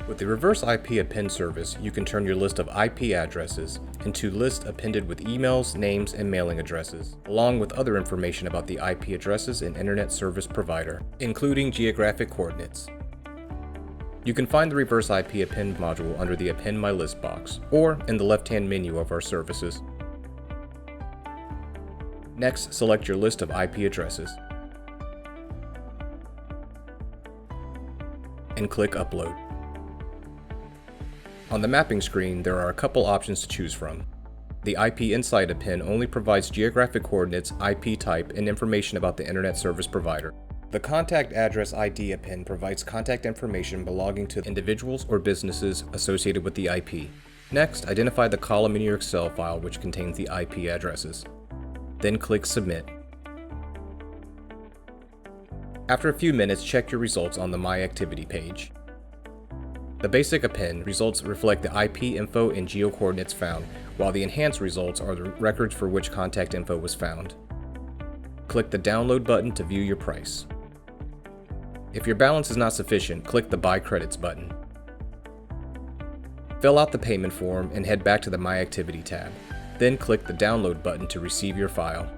With the reverse IP append service, you can turn your list of IP addresses into lists appended with emails, names, and mailing addresses, along with other information about the IP addresses and internet service provider, including geographic coordinates. You can find the reverse IP append module under the Append My List box, or in the left-hand menu of our services. Next, select your list of IP addresses and click Upload. On the mapping screen, there are a couple options to choose from. The IP Insight append only provides geographic coordinates, IP type, and information about the internet service provider. The Contact Address ID append provides contact information belonging to individuals or businesses associated with the IP. Next, identify the column in your Excel file which contains the IP addresses. Then click Submit. After a few minutes, check your results on the My Activity page. The basic append results reflect the IP info and geo-coordinates found, while the enhanced results are the records for which contact info was found. Click the Download button to view your price. If your balance is not sufficient, click the Buy Credits button. Fill out the payment form and head back to the My Activity tab. Then click the Download button to receive your file.